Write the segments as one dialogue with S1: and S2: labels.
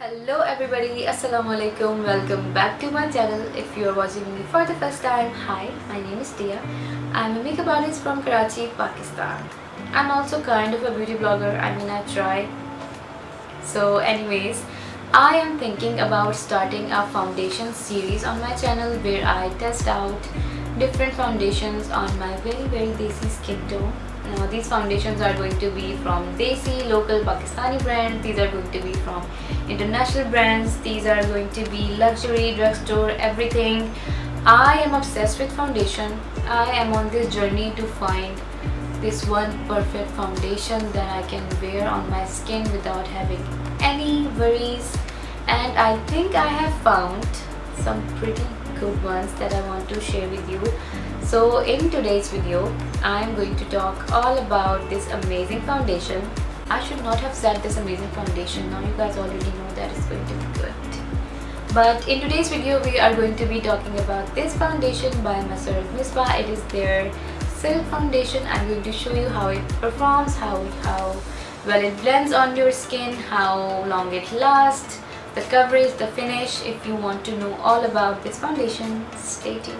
S1: Hello everybody, Assalamualaikum. Welcome back to my channel. If you are watching me for the first time, hi, my name is Tia. I'm a makeup artist from Karachi, Pakistan. I'm also kind of a beauty blogger. I try. So anyways, I am thinking about starting a foundation series on my channel where I test out different foundations on my very desi skin tone. Now these foundations are going to be from desi, local Pakistani brands. These are going to be from international brands. These are going to be luxury, drugstore, everything. I am obsessed with foundation. I am on this journey to find this one perfect foundation that I can wear on my skin without having any worries, and I think I have found some pretty good ones that I want to share with you. So in today's video, I'm going to talk all about this amazing foundation. I should not have said this amazing foundation. Now you guys already know that it's going to be good. But in today's video, we are going to be talking about this foundation by Masarrat Misbah. It is their Silk foundation. I'm going to show you how it performs, how well it blends on your skin, how long it lasts, the coverage, the finish. If you want to know all about this foundation, stay tuned.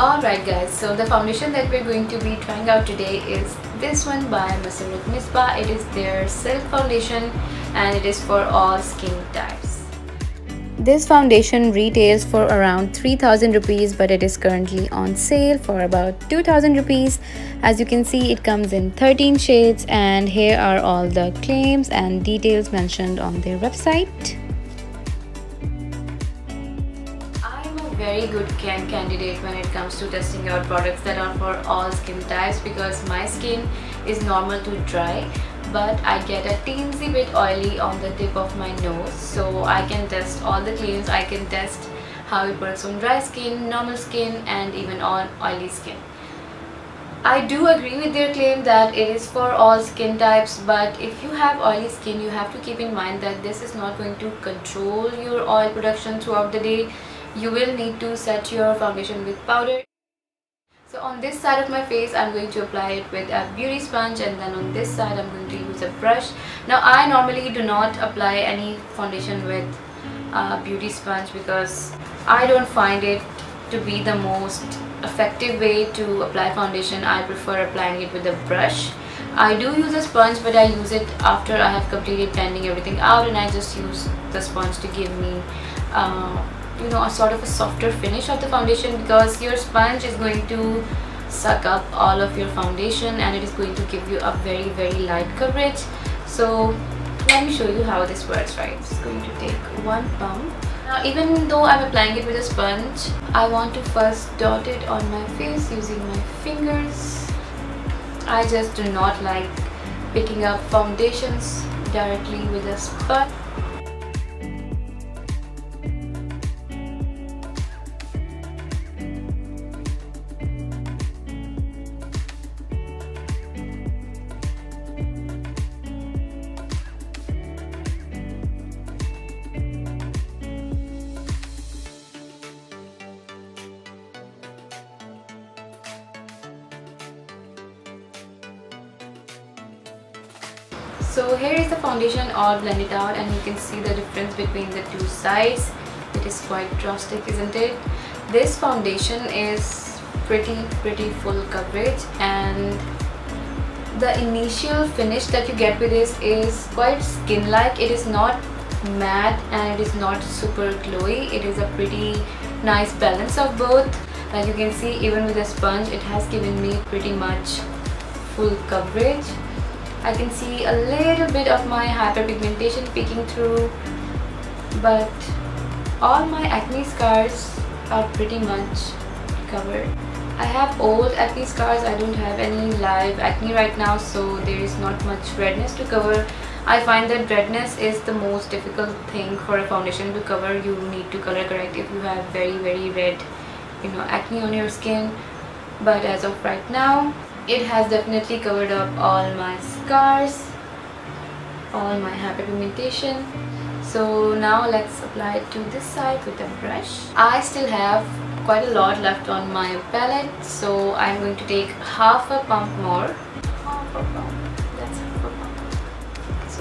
S1: Alright guys, so the foundation that we're going to be trying out today is this one by Masarrat Misbah. It is their Silk foundation and it is for all skin types. This foundation retails for around 3000 rupees, but it is currently on sale for about 2000 rupees. As you can see, it comes in 13 shades, and here are all the claims and details mentioned on their website. I'm a very good candidate when it comes to testing out products that are for all skin types, because my skin is normal to dry, but I get a teensy bit oily on the tip of my nose, so I can test all the claims. I can test how it works on dry skin, normal skin, and even on oily skin. I do agree with their claim that it is for all skin types, but if you have oily skin, you have to keep in mind that this is not going to control your oil production throughout the day. You will need to set your foundation with powder. So on this side of my face, I'm going to apply it with a beauty sponge, and then on this side I'm going to use a brush. Now I normally do not apply any foundation with a beauty sponge because I don't find it to be the most effective way to apply foundation. I prefer applying it with a brush. I do use a sponge, but I use it after I have completed blending everything out, and I just use the sponge to give me a sort of a softer finish of the foundation, because your sponge is going to suck up all of your foundation and it is going to give you a very light coverage. So let me show you how this works. Right, it's going to take one pump. Now even though I'm applying it with a sponge, I want to first dot it on my face using my fingers. I just do not like picking up foundations directly with a sponge. So here is the foundation all blended out, and you can see the difference between the two sides. It is quite drastic, isn't it? This foundation is pretty full coverage, and the initial finish that you get with this is quite skin-like. It is not matte and it is not super glowy. It is a pretty nice balance of both. As you can see, even with a sponge, it has given me pretty much full coverage. I can see a little bit of my hyperpigmentation peeking through, but all my acne scars are pretty much covered. I have old acne scars. I don't have any live acne right now, so there is not much redness to cover. I find that redness is the most difficult thing for a foundation to cover. You need to color correct if you have very red acne on your skin, but as of right now, it has definitely covered up all my scars, all my hyperpigmentation. So now let's apply it to this side with a brush. I still have quite a lot left on my palette, so I'm going to take half a pump more. Half a pump. That's half a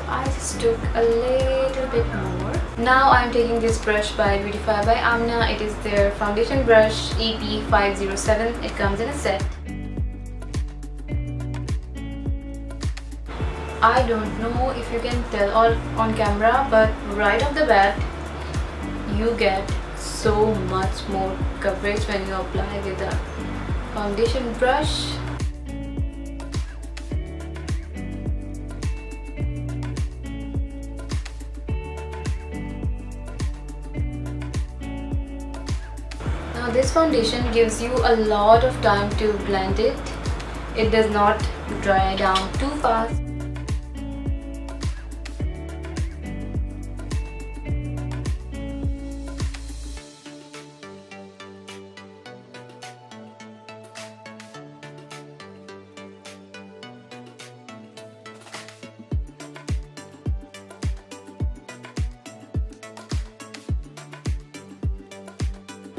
S1: I just took a little bit more. Now I'm taking this brush by Beautify by Amna. It is their foundation brush EP507. It comes in a set. I don't know if you can tell all on camera, but right off the bat you get so much more coverage when you apply with a foundation brush. Now this foundation gives you a lot of time to blend it. It does not dry down too fast.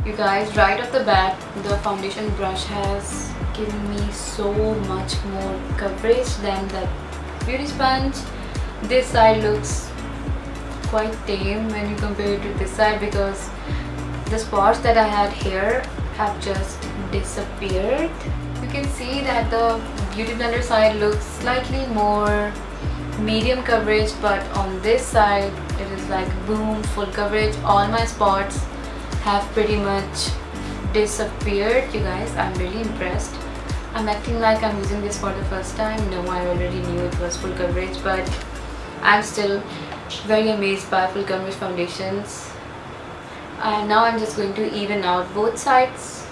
S1: You guys, right off the bat, the foundation brush has given me so much more coverage than the beauty sponge. This side looks quite tame when you compare it to this side because the spots that I had here have just disappeared. You can see that the Beauty Blender side looks slightly more medium coverage, but on this side it is like boom, full coverage. All my spots have pretty much disappeared. You guys, I'm really impressed. I'm acting like I'm using this for the first time. No, I already knew it was full coverage, but I'm still very amazed by full coverage foundations. And now I'm just going to even out both sides.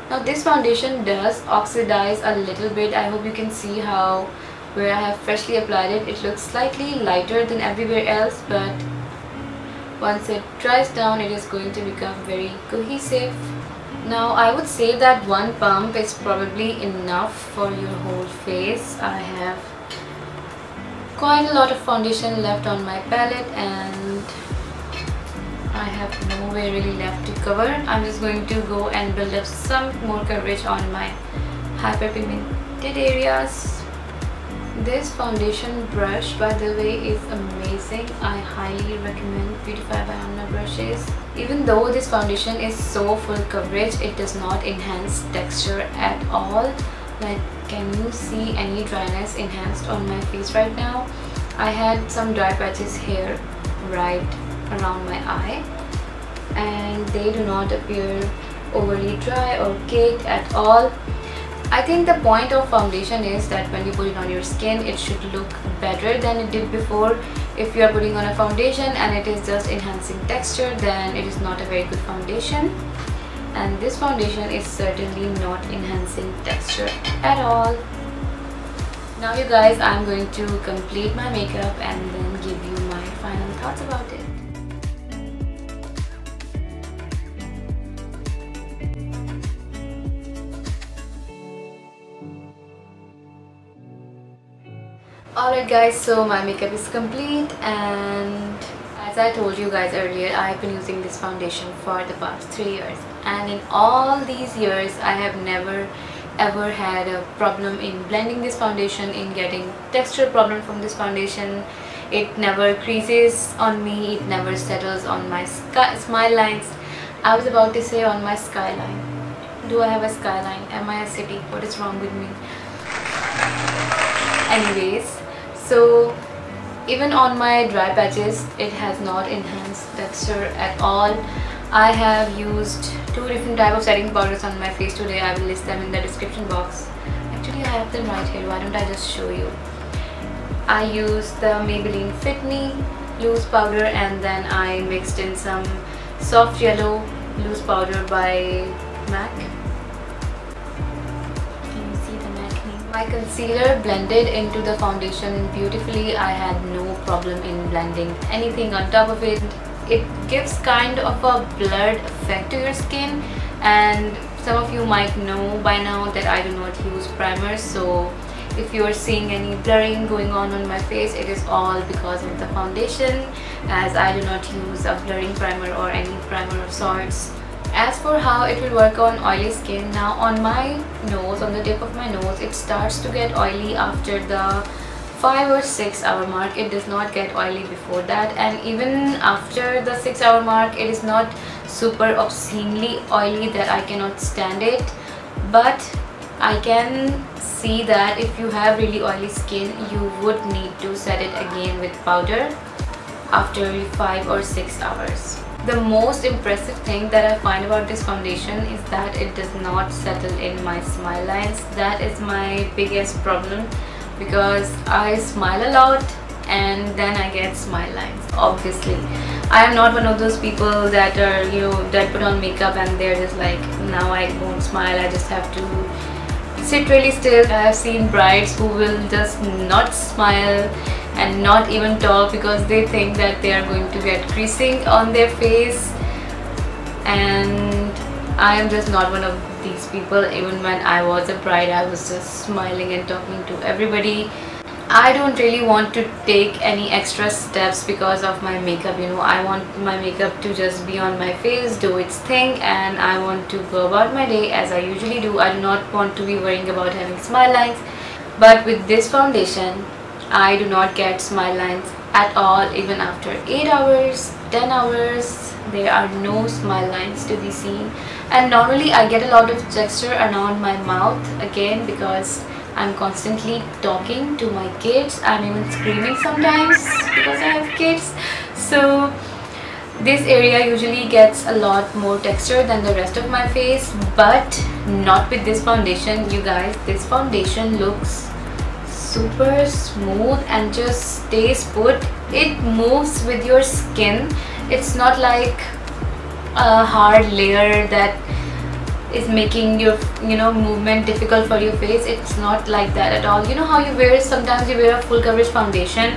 S1: Now this foundation does oxidize a little bit. I hope you can see how where I have freshly applied it, it looks slightly lighter than everywhere else, but once it dries down, it is going to become very cohesive. Now I would say that one pump is probably enough for your whole face. I have quite a lot of foundation left on my palette and I have nowhere really left to cover. I'm just going to go and build up some more coverage on my hyperpigmented areas. This foundation brush, by the way, is amazing. I highly recommend Beautify by Amna brushes. Even though this foundation is so full coverage, it does not enhance texture at all. Like, can you see any dryness enhanced on my face right now? I had some dry patches here right around my eye and they do not appear overly dry or caked at all. I think the point of foundation is that when you put it on your skin, it should look better than it did before. If you are putting on a foundation and it is just enhancing texture, then it is not a very good foundation. And this foundation is certainly not enhancing texture at all. Now you guys, I'm going to complete my makeup and then give you my final thoughts about it. Alright guys, so my makeup is complete and as I told you guys earlier, I have been using this foundation for the past 3 years and in all these years I have never ever had a problem in blending this foundation, in getting texture problem from this foundation. It never creases on me, it never settles on my smile lines. I was about to say on my skyline. Do I have a skyline? Am I a city? What is wrong with me? Anyways, so even on my dry patches, it has not enhanced texture at all. I have used 2 different types of setting powders on my face today. I will list them in the description box. Actually, I have them right here. Why don't I just show you? I used the Maybelline Fit Me loose powder and then I mixed in some soft yellow loose powder by MAC. My concealer blended into the foundation beautifully. I had no problem in blending anything on top of it. It gives kind of a blurred effect to your skin, and some of you might know by now that I do not use primers, so if you are seeing any blurring going on my face, it is all because of the foundation, as I do not use a blurring primer or any primer of sorts. As for how it will work on oily skin, now on my nose, on the tip of my nose, it starts to get oily after the 5 or 6 hour mark, it does not get oily before that, and even after the 6 hour mark it is not super obscenely oily that I cannot stand it. But I can see that if you have really oily skin, you would need to set it again with powder after 5 or 6 hours. The most impressive thing that I find about this foundation is that it does not settle in my smile lines. That is my biggest problem, because I smile a lot and then I get smile lines. Obviously, I am not one of those people that are, that put on makeup and they're just like, now I won't smile, I just have to sit really still. I have seen brides who will just not smile and not even talk because they think that they are going to get creasing on their face, and I am just not one of these people. Even when I was a bride, I was just smiling and talking to everybody. I don't really want to take any extra steps because of my makeup. I want my makeup to just be on my face, do its thing, and I want to go about my day as I usually do. I do not want to be worrying about having smile lines. But with this foundation, I do not get smile lines at all. Even after 8 hours, 10 hours, there are no smile lines to be seen. And normally I get a lot of texture around my mouth, again because I'm constantly talking to my kids. I'm even screaming sometimes because I have kids. So this area usually gets a lot more texture than the rest of my face, but not with this foundation, you guys. This foundation looks super smooth and just stays put. It moves with your skin. It's not like a hard layer that is making your movement difficult for your face. It's not like that at all. You know how sometimes you wear a full coverage foundation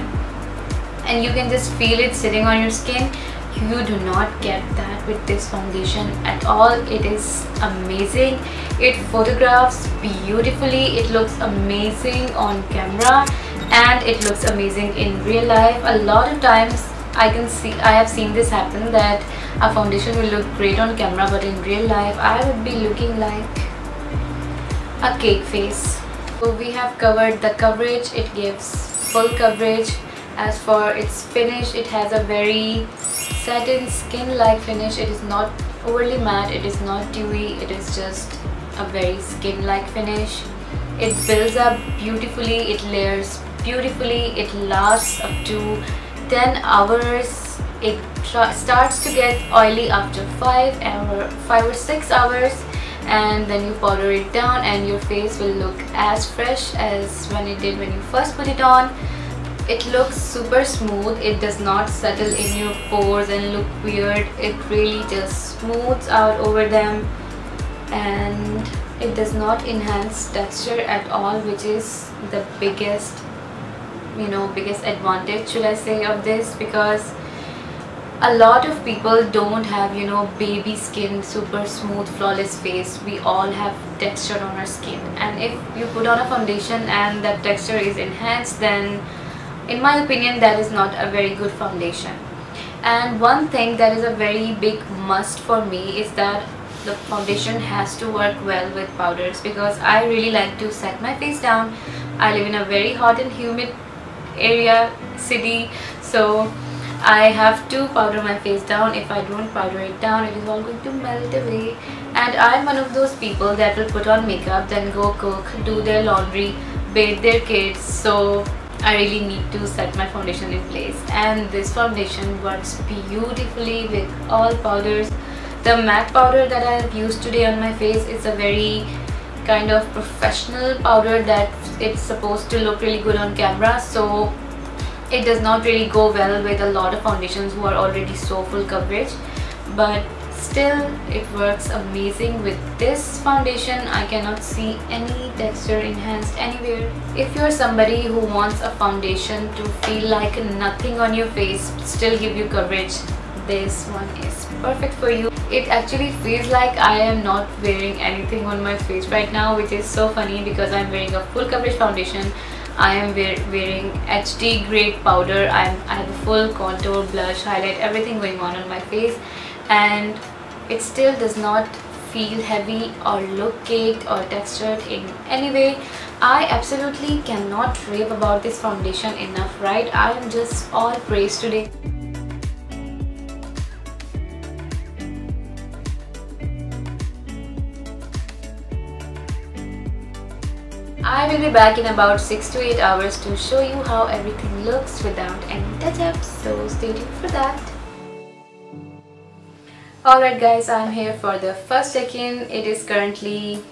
S1: and you can just feel it sitting on your skin? You do not get that with this foundation at all. It is amazing. It photographs beautifully. It looks amazing on camera and it looks amazing in real life. A lot of times I have seen this happen, that a foundation will look great on camera, but in real life I would be looking like a cake face. So we have covered the coverage. It gives full coverage. As for its finish, it has a very satin skin-like finish. It is not overly matte, it is not dewy, it is just a very skin-like finish. It builds up beautifully, it layers beautifully, it lasts up to 10 hours. It starts to get oily after 5 or 6 hours, and then you powder it down and your face will look as fresh as when it did when you first put it on. It looks super smooth. It does not settle in your pores and look weird. It really just smooths out over them, and it does not enhance texture at all, which is the biggest advantage, should I say, of this, because a lot of people don't have baby skin, super smooth, flawless face. We all have texture on our skin, and if you put on a foundation and that texture is enhanced, then in my opinion that is not a very good foundation. And one thing that is a very big must for me is that the foundation has to work well with powders, because I really like to set my face down. I live in a very hot and humid city, so I have to powder my face down. If I don't powder it down, it is all going to melt away. And I'm one of those people that will put on makeup, then go cook, do their laundry, bathe their kids, so I really need to set my foundation in place. And this foundation works beautifully with all powders. The matte powder that I have used today on my face is a very kind of professional powder that it's supposed to look really good on camera, so it does not really go well with a lot of foundations who are already so full coverage, but still it works amazing with this foundation. I cannot see any texture enhanced anywhere. If you're somebody who wants a foundation to feel like nothing on your face, still give you coverage, this one is perfect for you. It actually feels like I am not wearing anything on my face right now, which is so funny because I'm wearing a full coverage foundation. I am wearing HD grade powder. I have a full contour, blush, highlight, everything going on my face, and it still does not feel heavy or look caked or textured in any way. I absolutely cannot rave about this foundation enough, right? I am just all praise today. I will be back in about 6 to 8 hours to show you how everything looks without any touch-ups, so stay tuned for that. Alright guys, I'm here for the first check-in. It is currently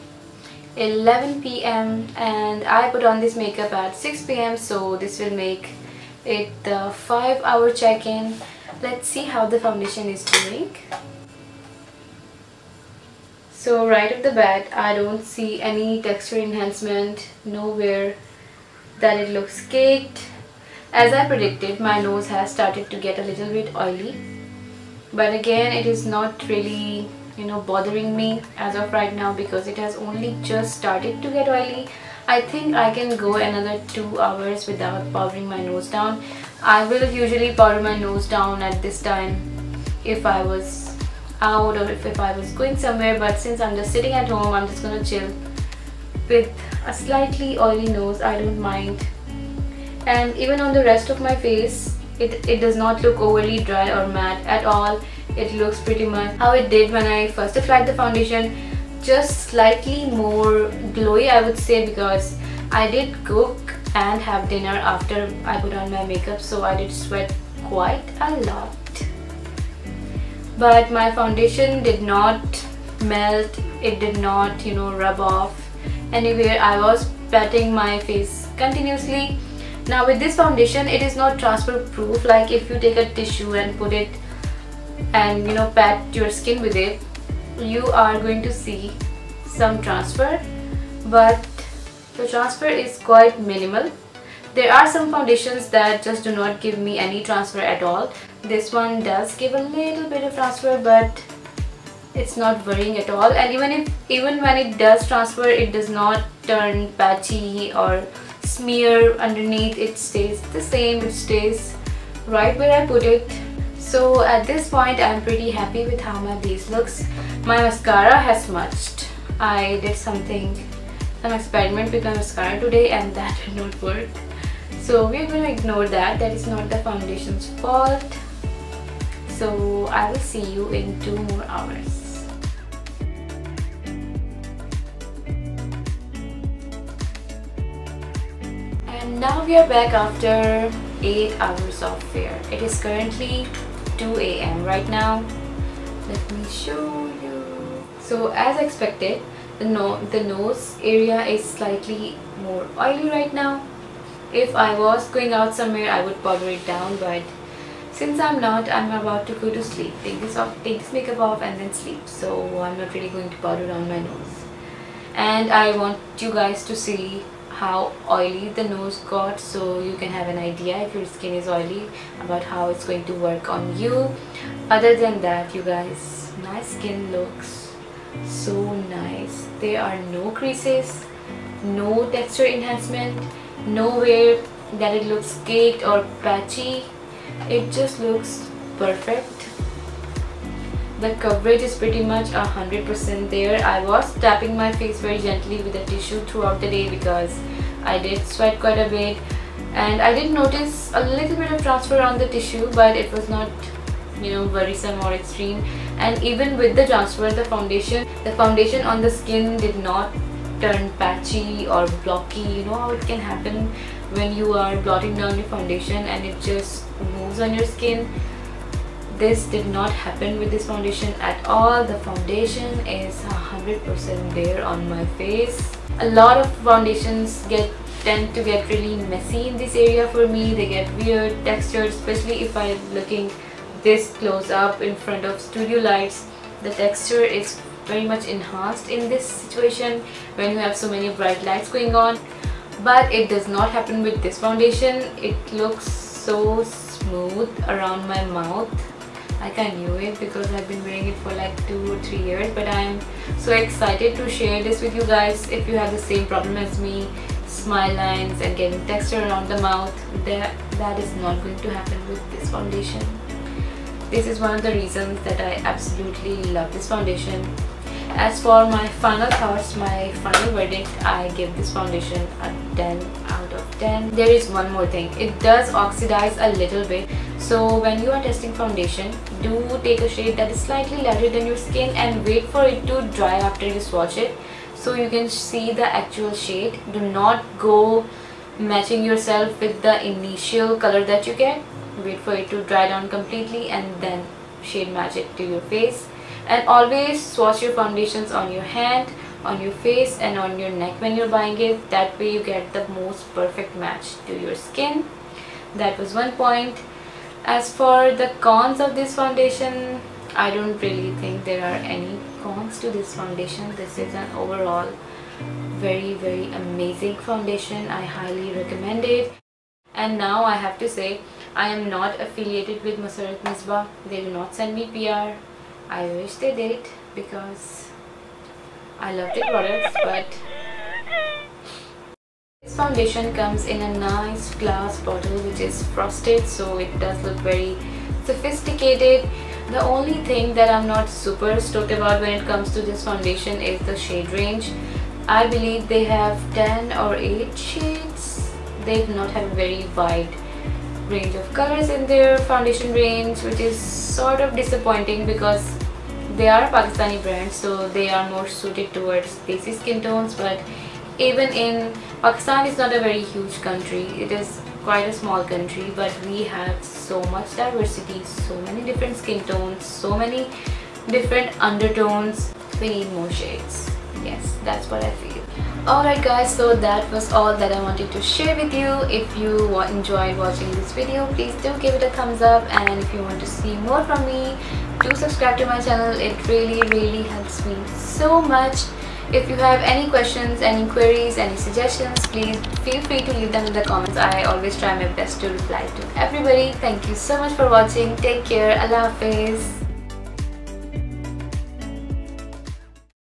S1: 11 p.m. and I put on this makeup at 6 p.m. so this will make it the 5-hour check-in. Let's see how the foundation is doing. So right off the bat, I don't see any texture enhancement, nowhere that it looks caked. As I predicted, my nose has started to get a little bit oily. But again, it is not really, bothering me as of right now because it has only just started to get oily. I think I can go another 2 hours without powdering my nose down. I will usually powder my nose down at this time if I was out or if I was going somewhere, but since I'm just sitting at home, I'm just gonna chill with a slightly oily nose. I don't mind. And even on the rest of my face, it does not look overly dry or matte at all. It looks pretty much how it did when I first applied the foundation, just slightly more glowy, I would say, because I did cook and have dinner after I put on my makeup, so I did sweat quite a lot. But my foundation did not melt, it did not rub off anywhere. I was patting my face continuously. Now with this foundation, it is not transfer proof. Like if you take a tissue and put it and pat your skin with it, you are going to see some transfer, but the transfer is quite minimal. There are some foundations that just do not give me any transfer at all. This one does give a little bit of transfer, but it's not worrying at all. And even when it does transfer, it does not turn patchy or smear underneath. It stays the same. It stays right where I put it. So at this point, I'm pretty happy with how my base looks. My mascara has smudged. I did some experiment with my mascara today and that did not work. So we're going to ignore that. That is not the foundation's fault. So I will see you in 2 more hours. And now we are back after 8 hours of wear. It is currently 2 a.m. right now. Let me show you. So as expected, the nose area is slightly more oily right now. If I was going out somewhere, I would powder it down, but since I'm not, I'm about to go to sleep, take this makeup off and then sleep. So I'm not really going to powder down my nose. And I want you guys to see how oily the nose got, so you can have an idea if your skin is oily about how it's going to work on you. Other than that, you guys, my skin looks so nice. There are no creases, no texture enhancement, nowhere that it looks caked or patchy. It just looks perfect. The coverage is pretty much 100% there. I was tapping my face very gently with a tissue throughout the day because I did sweat quite a bit, and I did notice a little bit of transfer on the tissue, but it was not worrisome or extreme. And even with the transfer, the foundation on the skin did not turn patchy or blocky. You know how it can happen when you are blotting down your foundation and it just moves on your skin. This did not happen with this foundation at all. The foundation is 100% there on my face. A lot of foundations tend to get really messy in this area for me. They get weird textured, especially if I'm looking this close up in front of studio lights. The texture is very much enhanced in this situation when you have so many bright lights going on. But it does not happen with this foundation. It looks so smooth around my mouth. Like I knew it because I've been wearing it for like 2 or 3 years, but I'm so excited to share this with you guys. If you have the same problem as me, smile lines and getting texture around the mouth, that is not going to happen with this foundation. This is one of the reasons that I absolutely love this foundation. As for my final thoughts, my final verdict, I give this foundation a 10 out of 10. There is one more thing, it does oxidize a little bit, so when you are testing foundation, do take a shade that is slightly lighter than your skin and wait for it to dry after you swatch it, so you can see the actual shade. Do not go matching yourself with the initial color that you get. Wait for it to dry down completely and then shade match it to your face. And always swatch your foundations on your hand, on your face and on your neck when you're buying it. That way you get the most perfect match to your skin. That was one point. As for the cons of this foundation, I don't really think there are any cons to this foundation. This is an overall very amazing foundation. I highly recommend it. And now I have to say, I am not affiliated with Masarrat Misbah. They do not send me PR. I wish they did because I love their products, but this foundation comes in a nice glass bottle which is frosted, so it does look very sophisticated. The only thing that I'm not super stoked about when it comes to this foundation is the shade range. I believe they have 10 or 8 shades. They do not have a very wide range of colors in their foundation range, which is sort of disappointing because they are a Pakistani brand, so they are more suited towards desi skin tones. But even in Pakistan, is not a very huge country. It is quite a small country, but we have so much diversity, so many different skin tones, so many different undertones. We need more shades. Yes, that's what I feel. Alright guys, so that was all that I wanted to share with you. If you enjoyed watching this video, please do give it a thumbs up, and if you want to see more from me, do subscribe to my channel. It really helps me so much. If you have any questions, any queries, any suggestions, please feel free to leave them in the comments. I always try my best to reply to everybody. Thank you so much for watching. Take care. Allah Hafiz.